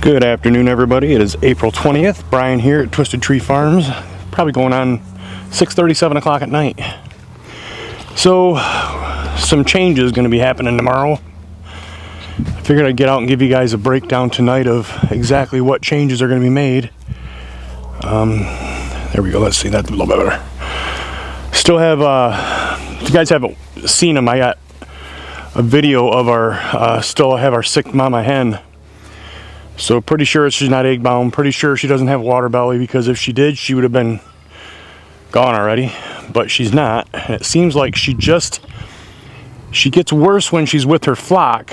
Good afternoon, everybody. It is April 20th. Brian here at Twisted Tree Farms. Probably going on 6:30, 7 o'clock at night. So, some changes going to be happening tomorrow. I figured I'd get out and give you guys a breakdown tonight of exactly what changes are going to be made. There we go. Let's see that a little bit better. Still have, if you guys haven't seen them, I got a video of our, still have our sick mama hen. So pretty sure she's not egg bound, pretty sure she doesn't have water belly, because if she did, she would have been gone already, but she's not. And it seems like she gets worse when she's with her flock.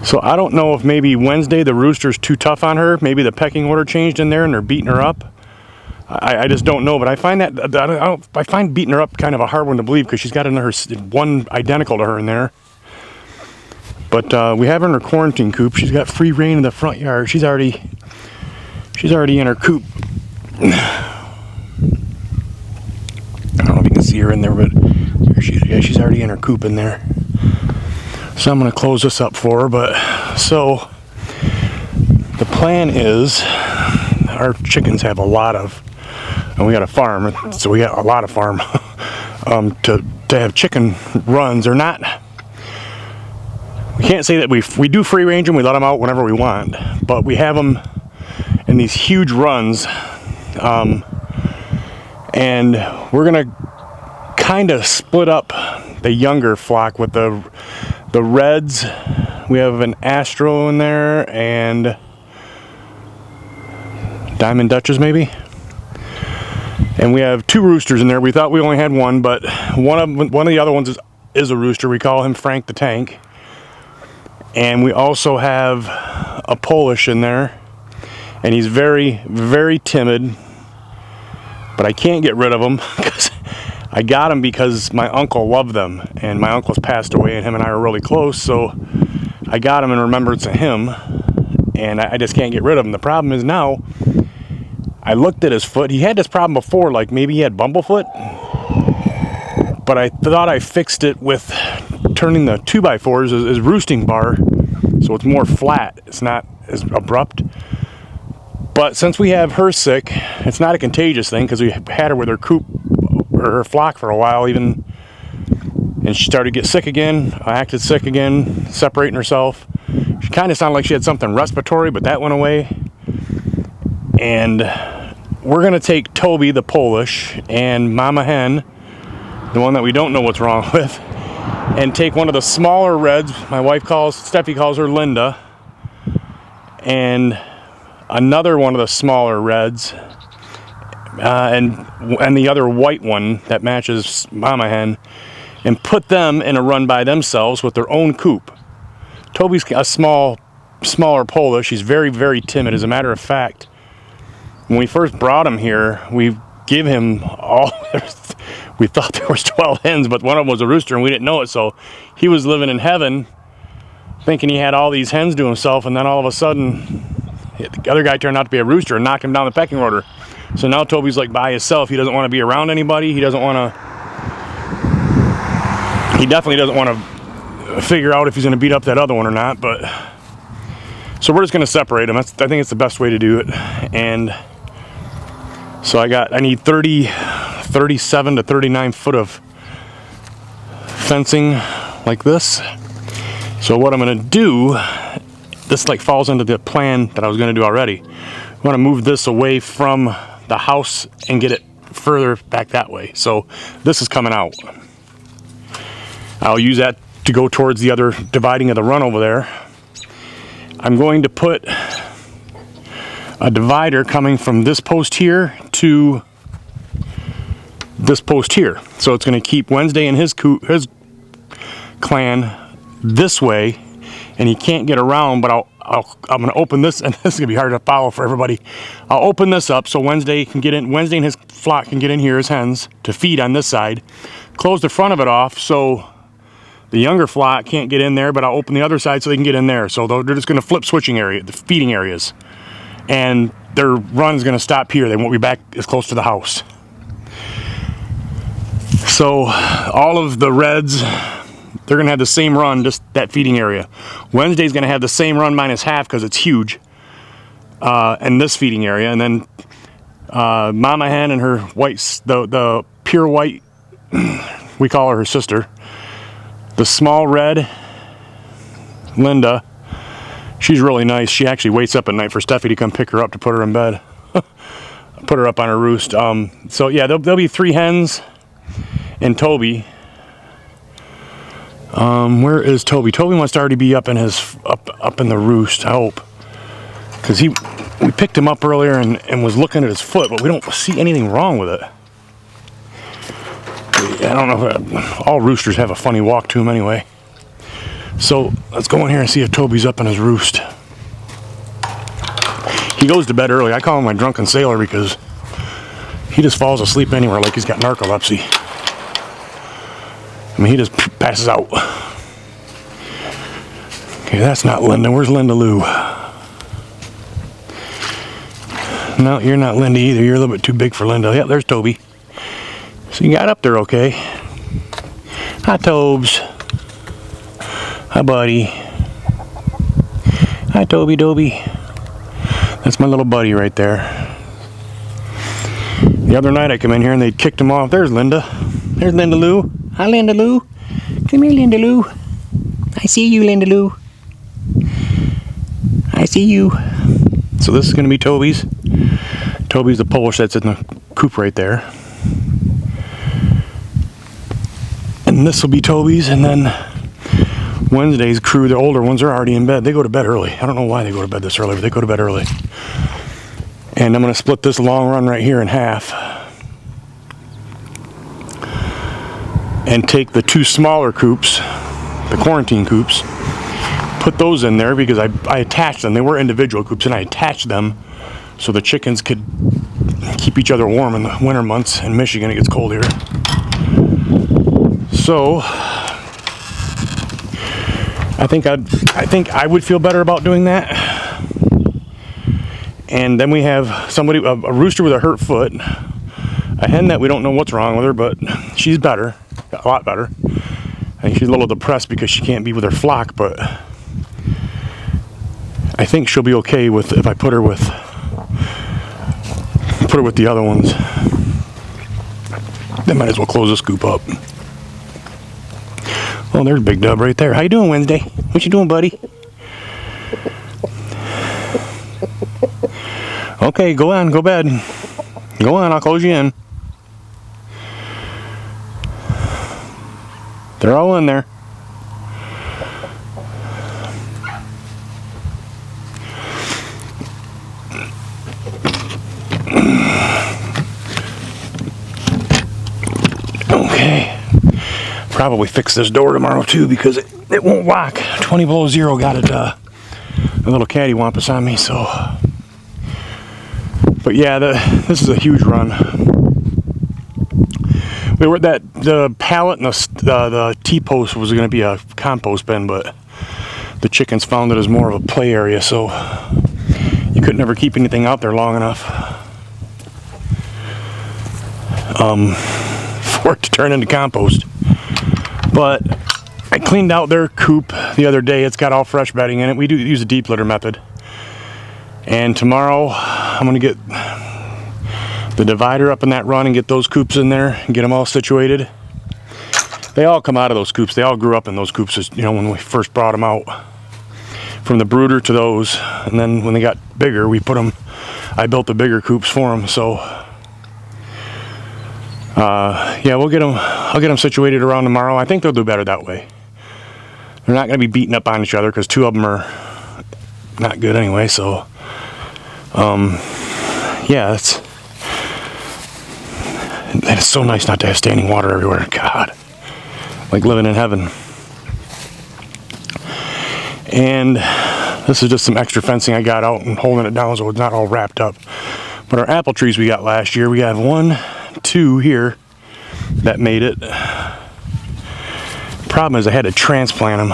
So I don't know if maybe Wednesday the rooster's too tough on her, maybe the pecking order changed in there and they're beating her up. I just don't know, but I find I find beating her up kind of a hard one to believe, because she's got another one identical to her in there. But we have her in her quarantine coop. She's got free reign in the front yard. She's already in her coop. I don't know if you can see her in there, but she's already in her coop in there. So I'm going to close this up for her. But so the plan is, our chickens have a lot of, and we got a farm, so we got a lot of farm to have chicken runs. They're not. We can't say that we do free range them, we let them out whenever we want, but we have them in these huge runs, and we're gonna kind of split up the younger flock with the reds. We have an Astro in there and Diamond Dutches maybe, and we have two roosters in there. We thought we only had one, but one of the other ones is a rooster. We call him Frank the Tank. And we also have a Polish in there, and he's very, very timid, but I can't get rid of him because I got him because my uncle loved them, and my uncle's passed away, and him and I are really close, so I got him in remembrance of him, and I just can't get rid of him. The problem is now, I looked at his foot. He had this problem before, like maybe he had bumblefoot, but I thought I fixed it with turning the 2x4s as roosting bar, so it's more flat, it's not as abrupt. But since we have her sick, it's not a contagious thing, because we had her with her coop or her flock for a while even, and she started to get sick again, acted sick again, separating herself. She kind of sounded like she had something respiratory, but that went away. And we're gonna take Toby the Polish and Mama Hen, the one that we don't know what's wrong with, and take one of the smaller reds. My wife Steffi calls her Linda, and another one of the smaller reds, and the other white one that matches Mama Hen, and put them in a run by themselves with their own coop. Toby's a smaller Polish. He's very, very timid. As a matter of fact, when we first brought him here, we gave him all. We thought there was 12 hens, but one of them was a rooster, and we didn't know it. So he was living in heaven, thinking he had all these hens to himself, and then all of a sudden, the other guy turned out to be a rooster and knocked him down the pecking order. So now Toby's like by himself. He doesn't want to be around anybody. He definitely doesn't want to figure out if he's going to beat up that other one or not. But so we're just going to separate them. I think it's the best way to do it. And so I need 37 to 39 foot of fencing like this. So what I'm going to do, this like falls into the plan that I was going to do already. I want to move this away from the house and get it further back that way. So this is coming out. I'll use that to go towards the other dividing of the run over there. I'm going to put a divider coming from this post here to this post here. So it's going to keep Wednesday and his clan this way, and he can't get around, but I'm going to open this, and this is going to be hard to follow for everybody. I'll open this up so Wednesday can get in. Wednesday and his flock can get in here as hens to feed on this side. Close the front of it off so the younger flock can't get in there, but I'll open the other side so they can get in there. So they're just going to flip switching area, the feeding areas, and their run's going to stop here. They won't be back as close to the house. So all of the reds they're going to have the same run, just that feeding area. Wednesday's going to have the same run minus half because it's huge. And this feeding area. And then Mama Hen and her white, the pure white, we call her sister. The small red, Linda, she's really nice. She actually waits up at night for Steffi to come pick her up to put her in bed. Put her up on her roost. So yeah, there'll be 3 hens and Toby. Where is Toby? Toby must already be up in his up in the roost, I hope. Because we picked him up earlier and was looking at his foot, but we don't see anything wrong with it. I don't know if all roosters have a funny walk to them anyway. So let's go in here and see if Toby's up in his roost. He goes to bed early. I call him my drunken sailor because he just falls asleep anywhere like he's got narcolepsy. I mean, he just passes out. Okay, that's not Linda. Where's Linda Lou? No, you're not Linda either. You're a little bit too big for Linda. Yep, there's Toby. So you got up there okay. Hi, Tobes. Hi, buddy. Hi, Toby. That's my little buddy right there. The other night I come in here and they kicked him off. There's Linda. There's Linda Lou. Hi, Linda Lou. Come here, Linda Lou. I see you, Linda Lou. I see you. So this is going to be Toby's. Toby's the Polish that's in the coop right there. And this will be Toby's, and then Wednesday's crew, the older ones, are already in bed. They go to bed early. I don't know why they go to bed this early, but they go to bed early. And I'm going to split this long run right here in half. And take the 2 smaller coops, the quarantine coops, put those in there because I attached them. They were individual coops, and I attached them so the chickens could keep each other warm in the winter months. In Michigan, it gets cold here. So I think I would feel better about doing that. And then we have somebody, a rooster with a hurt foot, a hen that we don't know what's wrong with her, but she's better, a lot better. I think she's a little depressed because she can't be with her flock, but I think she'll be okay with if I put her with the other ones. Then might as well close this scoop up. Oh, there's Big Dub right there. How you doing, Wednesday? What you doing, buddy? Okay, go on, go bed. Go on, I'll close you in. They're all in there. Okay. Probably fix this door tomorrow too because it won't lock. 20 below zero got it a little cattywampus on me, so. But yeah, this is a huge run. We were at the pallet and the T-post was going to be a compost bin, but the chickens found it as more of a play area, so you could never keep anything out there long enough for it to turn into compost. But I cleaned out their coop the other day. It's got all fresh bedding in it. We do use a deep litter method. And tomorrow I'm going to get the divider up in that run and get those coops in there and get them all situated. They all come out of those coops. They all grew up in those coops, you know, when we first brought them out. From the brooder to those. And then when they got bigger, I built the bigger coops for them. So yeah, I'll get them situated around tomorrow. I think they'll do better that way. They're not going to be beating up on each other because 2 of them are not good anyway. So, yeah, it's so nice not to have standing water everywhere. God, like living in heaven. And this is just some extra fencing I got out and holding it down so it's not all wrapped up. But our apple trees we got last year, we have 1, 2 here that made it. Problem is I had to transplant them.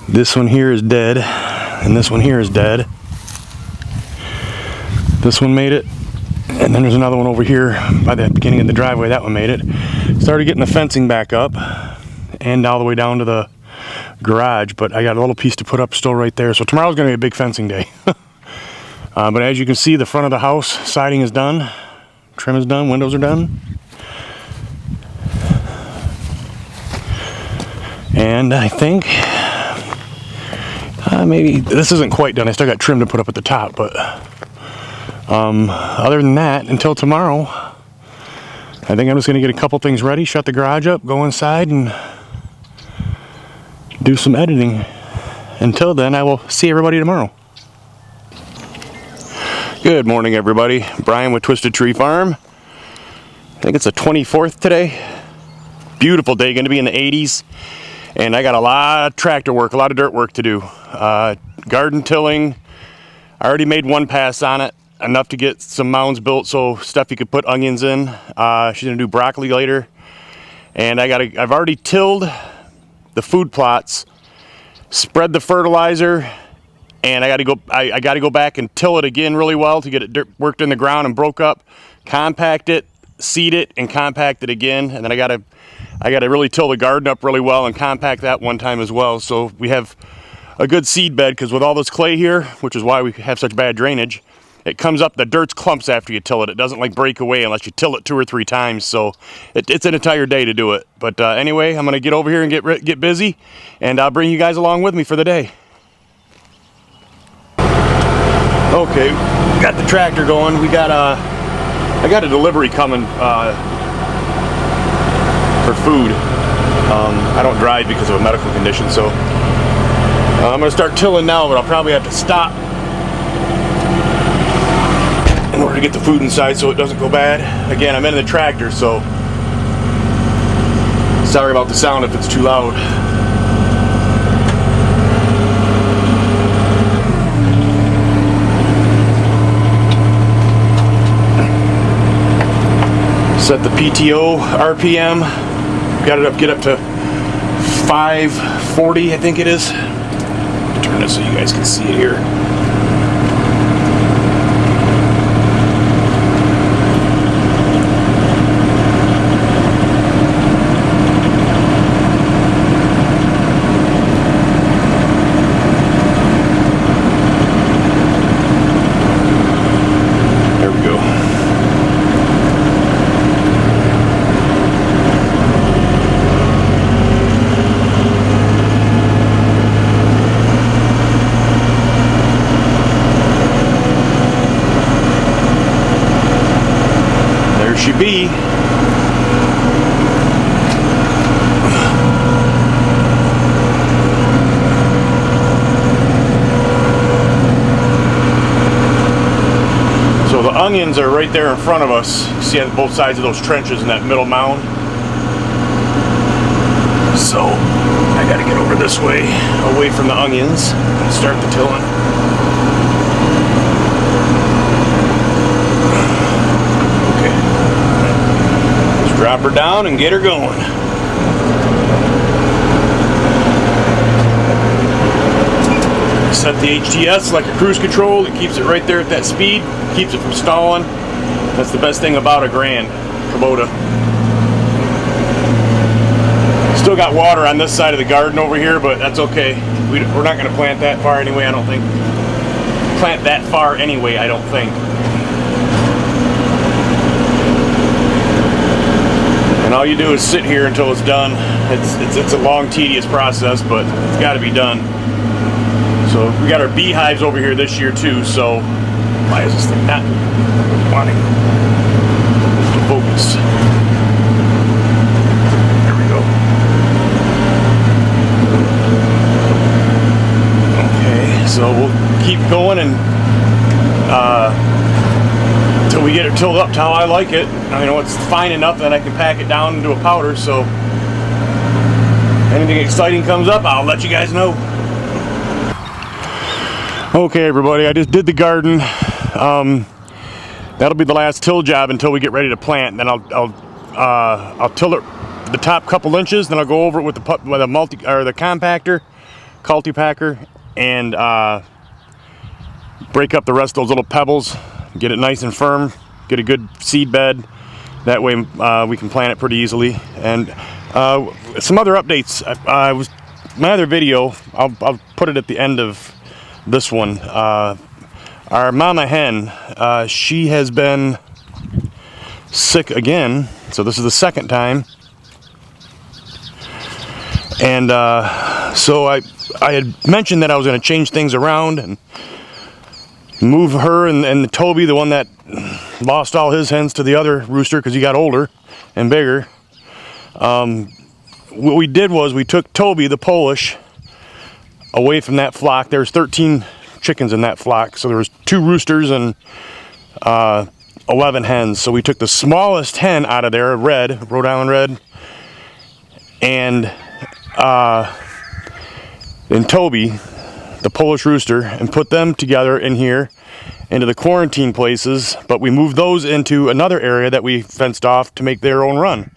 This one here is dead, and this one here is dead. This one made it, and then there's another one over here by the beginning of the driveway. That one made it. Started getting the fencing back up and all the way down to the garage, but I got a little piece to put up still right there. So tomorrow's gonna be a big fencing day. But as you can see, the front of the house siding is done, trim is done, windows are done. And I think maybe this isn't quite done. I still got trim to put up at the top, but other than that, until tomorrow, I think I'm just gonna get a couple things ready, shut the garage up, go inside, and do some editing. Until then, I will see everybody tomorrow. Good morning, everybody. Brian with Twisted Tree Farm. I think it's the 24th today. Beautiful day, gonna be in the 80s. And I got a lot of tractor work, a lot of dirt work to do. Garden tilling. I already made one pass on it, enough to get some mounds built, so stuff you could put onions in. She's gonna do broccoli later. And I've already tilled the food plots, spread the fertilizer, and I got to go back and till it again really well to get it worked in the ground and broke up, compact it, seed it, and compact it again. And then I got to really till the garden up really well and compact that one time as well, so we have a good seed bed. Because with all this clay here, which is why we have such bad drainage, it comes up, the dirt's clumps after you till it. It doesn't like break away unless you till it 2 or 3 times. So it's an entire day to do it. But anyway, I'm gonna get over here and get busy, and I'll bring you guys along with me for the day. Okay, got the tractor going. I got a delivery coming for food. I don't drive because of a medical condition, so I'm gonna start tilling now, but I'll probably have to stop in order to get the food inside so it doesn't go bad. Again, I'm in the tractor, so sorry about the sound if it's too loud. Set the PTO RPM, got it up, get up to 540, I think it is. Turn this so you guys can see it here. Be. So the onions are right there in front of us. You see on both sides of those trenches in that middle mound. So I gotta get over this way, away from the onions, and start the tilling. Drop her down and get her going. Set the HTS like a cruise control. It keeps it right there at that speed, keeps it from stalling. That's the best thing about a Grand Kubota. Still got water on this side of the garden over here, but that's okay. We're not going to plant that far anyway, I don't think. Plant that far anyway, I don't think. And all you do is sit here until it's done. It's a long, tedious process, but it's got to be done. So we got our beehives over here this year too. So why is this thing not wanting to focus? There we go. Okay, so we'll keep going and until we get it tilled up to how I like it. I know it's fine enough that I can pack it down into a powder, so anything exciting comes up, I'll let you guys know. Okay, everybody, I just did the garden. That'll be the last till job until we get ready to plant. Then I'll till it the top couple inches, then I'll go over it with the compactor, cultipacker, and break up the rest of those little pebbles. Get it nice and firm, get a good seed bed, That way we can plant it pretty easily. And some other updates. My other video, I'll put it at the end of this one. Our mama hen, she has been sick again, so this is the second time. And so I had mentioned that I was going to change things around and move her and Toby, the one that lost all his hens, to the other rooster because he got older and bigger. What we did was we took Toby, the Polish, away from that flock. There's 13 chickens in that flock, so there was 2 roosters and 11 hens. So we took the smallest hen out of there, red, Rhode Island red, and Toby, the Polish rooster, and put them together in here into the quarantine places. But we moved those into another area that we fenced off to make their own run.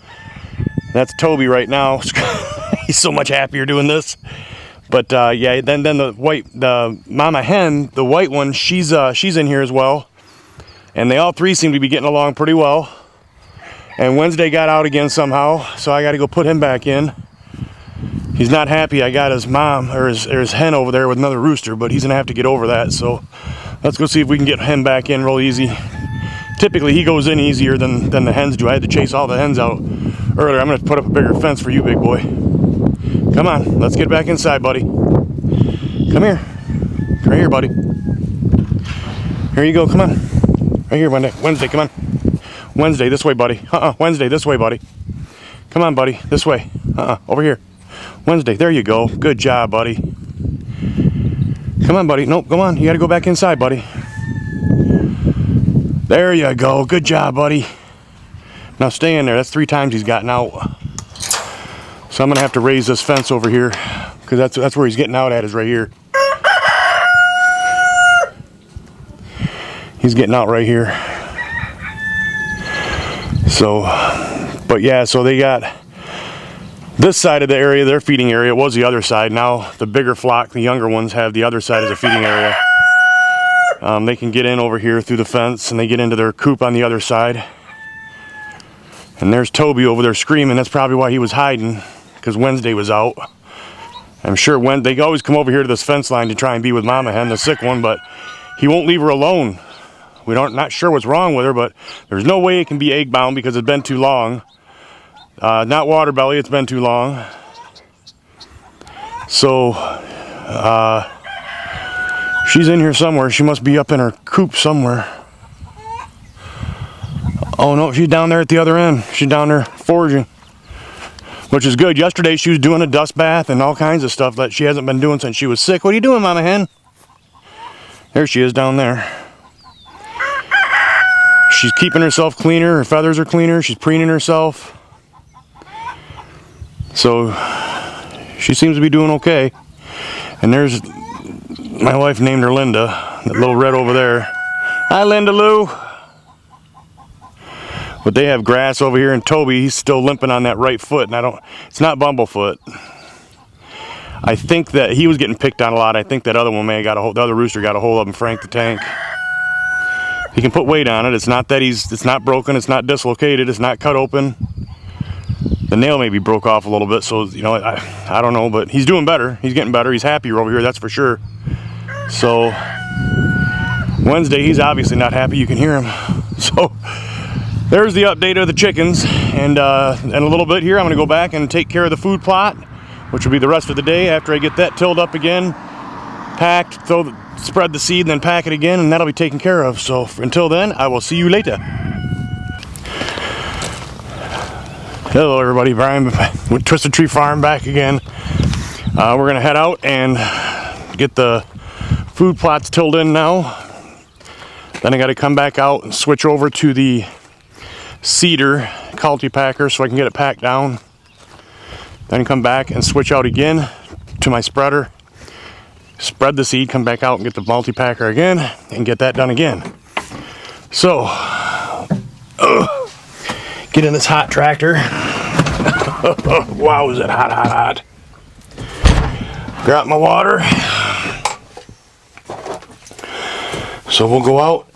That's Toby right now. He's so much happier doing this. But yeah, then the mama hen, the white one, she's in here as well, and they all 3 seem to be getting along pretty well. And Wednesday got out again somehow, so I got to go put him back in. He's not happy. I got his mom or his hen over there with another rooster, but he's gonna have to get over that. So let's go see if we can get him back in real easy. Typically he goes in easier than the hens do. I had to chase all the hens out earlier. I'm gonna put up a bigger fence for you, big boy. Come on, let's get back inside, buddy. Come here. Right here, buddy. Here you go, come on. Right here, Wednesday, come on. Wednesday, this way, buddy. Wednesday, this way, buddy. Come on, buddy, this way. Over here. Wednesday, there you go. Good job, buddy. Come on, buddy. Nope, come on. You gotta go back inside, buddy. There you go. Good job, buddy. Now stay in there. That's 3 times he's gotten out. So I'm gonna have to raise this fence over here, because that's where he's getting out at, is right here. He's getting out right here. So, but yeah, so they got this side of the area, their feeding area. It was the other side. Now the bigger flock, the younger ones, have the other side as a feeding area. They can get in over here through the fence, and they get into their coop on the other side. And there's Toby over there screaming. That's probably why he was hiding, because Wednesday was out. I'm sure they always come over here to this fence line to try and be with mama hen, the sick one, but he won't leave her alone. Not sure what's wrong with her, but there's no way it can be egg bound because it's been too long. Not water belly, it's been too long. So she's in here somewhere. She must be up in her coop somewhere. Oh no, she's down there at the other end. She's down there foraging, which is good. Yesterday she was doing a dust bath and all kinds of stuff that she hasn't been doing since she was sick. What are you doing, mama hen? There she is down there. She's keeping herself cleaner. Her feathers are cleaner. She's preening herself. So she seems to be doing okay. And there's my wife, named her Linda, that little red over there. Hi, Linda Lou. But they have grass over here, and Toby, he's still limping on that right foot, and it's not Bumblefoot. I think that he was getting picked on a lot. I think that other one may have the other rooster got a hold of him, Frank the Tank. He can put weight on it. It's not that it's not broken, it's not dislocated, it's not cut open. The nail maybe broke off a little bit, so I don't know, but he's doing better. He's getting better. He's happier over here, that's for sure. So Wednesday, he's obviously not happy. You can hear him. So there's the update of the chickens, and in a little bit here, I'm going to go back and take care of the food plot, which will be the rest of the day after I get that tilled up again, packed, spread the seed, and then pack it again, and that'll be taken care of. So until then, I will see you later. Hello everybody, Brian with Twisted Tree Farm back again. We're gonna head out and get the food plots tilled in now. Then I gotta come back out and switch over to the cedar cultipacker so I can get it packed down. Then come back and switch out again to my spreader. Spread the seed, come back out and get the multi-packer again and get that done again. So, get in this hot tractor. Wow, is it hot, hot, hot. Grab my water. So we'll go out.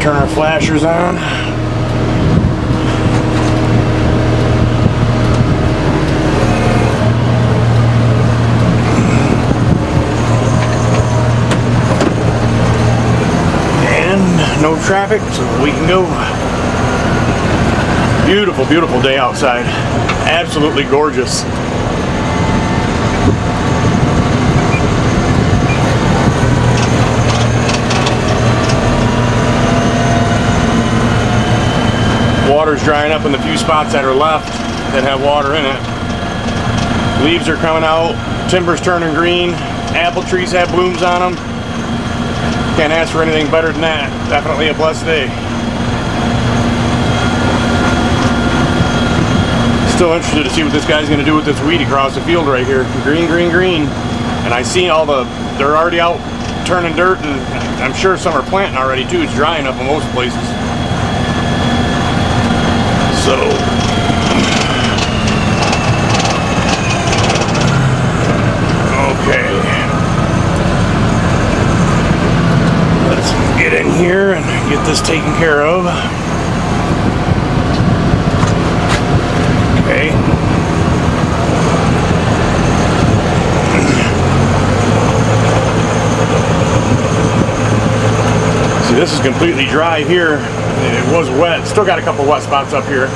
Turn our flashers on. And no traffic, so we can go. Beautiful, beautiful day outside. Absolutely gorgeous. Water's drying up in the few spots that are left that have water in it. Leaves are coming out, timber's turning green, apple trees have blooms on them. Can't ask for anything better than that. Definitely a blessed day. Still interested to see what this guy's going to do with this weed across the field right here. Green, green, green. And I see all they're already out turning dirt, and I'm sure some are planting already too. It's drying up in most places. So, okay, let's get in here and get this taken care of. Okay. See, this is completely dry here. It was wet. Still got a couple wet spots up here.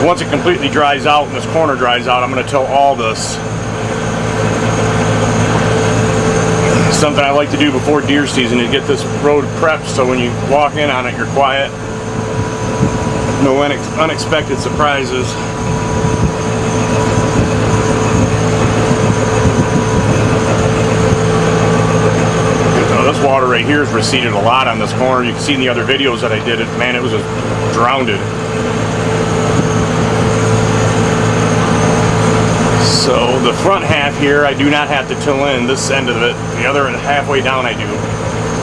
Once it completely dries out and this corner dries out, I'm going to till all this. Something I like to do before deer season is get this road prepped so when you walk in on it, you're quiet. No unexpected surprises. This water right here has receded a lot on this corner. You can see in the other videos that I did it. Man, it was just drowned. So the front half here, I do not have to till in this end of it. The other halfway down I do.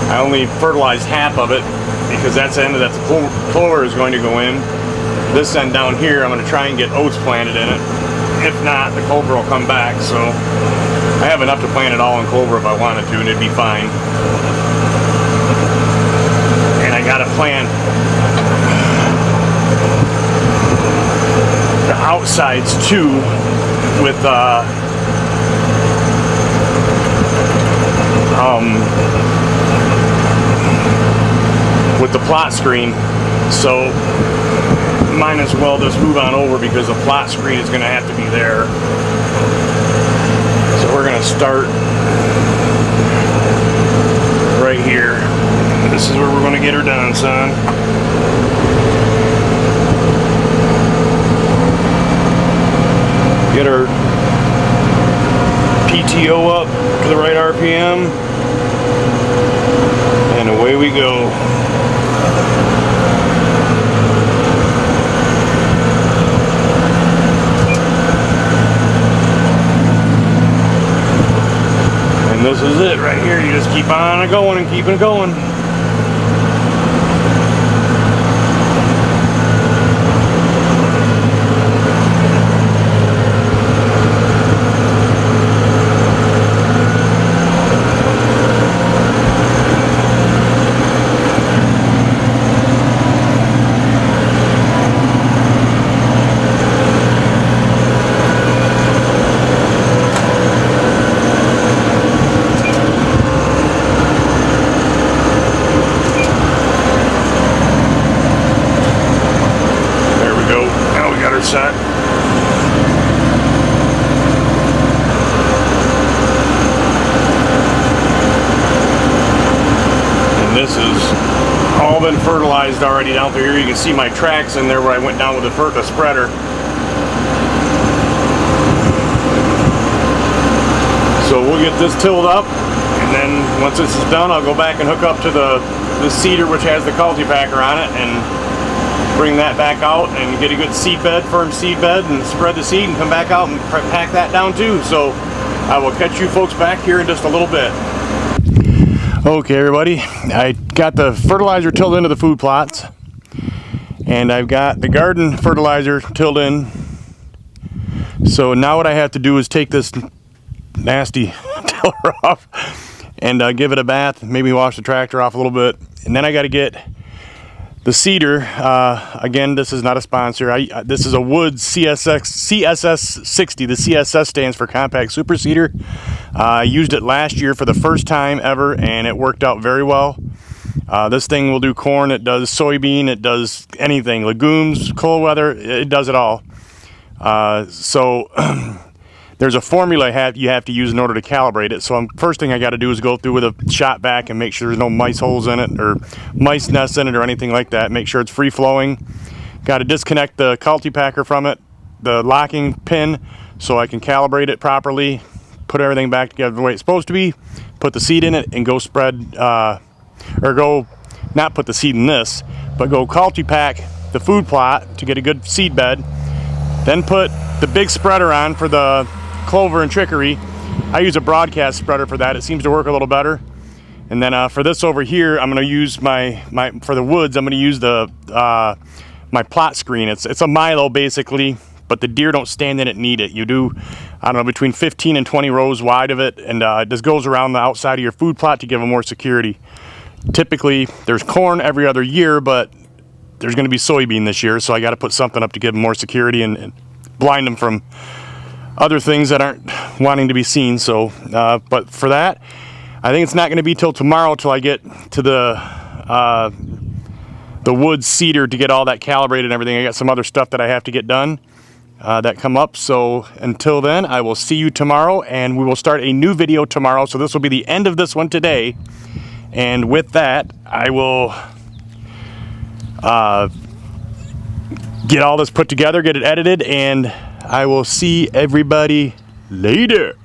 I only fertilized half of it because that's the end of that the clover is going to go in. This end down here, I'm going to try and get oats planted in it. If not, the clover will come back. So I have enough to plant it all in clover if I wanted to, and it'd be fine. And I gotta plant the outsides too with the plot screen. So might as well just move on over because the plot screen is going to have to be there. So we're going to start right here. This is where we're going to get her done, son. Get our PTO up to the right RPM, and away we go. And this is it right here. You just keep on going and keep it going. Set. And this is all been fertilized already down through here. You can see my tracks in there where I went down with the spreader. So we'll get this tilled up, and then once this is done, I'll go back and hook up to the seeder which has the cultipacker on it, and bring that back out and get a good seed bed, firm seed bed, and spread the seed and come back out and pack that down too. So I will catch you folks back here in just a little bit. Okay everybody, I got the fertilizer tilled into the food plots, and I've got the garden fertilizer tilled in. So now what I have to do is take this nasty tiller off and give it a bath, maybe wash the tractor off a little bit, and then I got to get The seeder, again, this is not a sponsor. This is a Wood CSS 60. The CSS stands for Compact Super Seeder. I used it last year for the first time ever, and it worked out very well. This thing will do corn, it does soybean, it does anything, legumes, cold weather, it does it all. So there's a formula you have to use in order to calibrate it. So first thing I got to do is go through with a shot vac and make sure there's no mice holes in it or mice nests in it or anything like that. Make sure it's free flowing. Got to disconnect the cultipacker from it, the locking pin, so I can calibrate it properly, put everything back together the way it's supposed to be, put the seed in it, and go spread, or go, not put the seed in this, but go cultipack the food plot to get a good seed bed. Then put the big spreader on for the clover and chicory. I use a broadcast spreader for that. It seems to work a little better. And then for this over here, I'm going to use for the woods, I'm going to use the my plot screen. It's a Milo basically, but the deer don't stand in it and eat it. You do, I don't know, between 15 and 20 rows wide of it, and it just goes around the outside of your food plot to give them more security. Typically, there's corn every other year, but there's going to be soybean this year, so I got to put something up to give them more security and blind them from other things that aren't wanting to be seen. So, but for that, I think it's not going to be till tomorrow till I get to the wood seeder to get all that calibrated and everything. I got some other stuff that I have to get done that come up. So until then, I will see you tomorrow, and we will start a new video tomorrow. So this will be the end of this one today. And with that, I will get all this put together, get it edited, and I will see everybody later.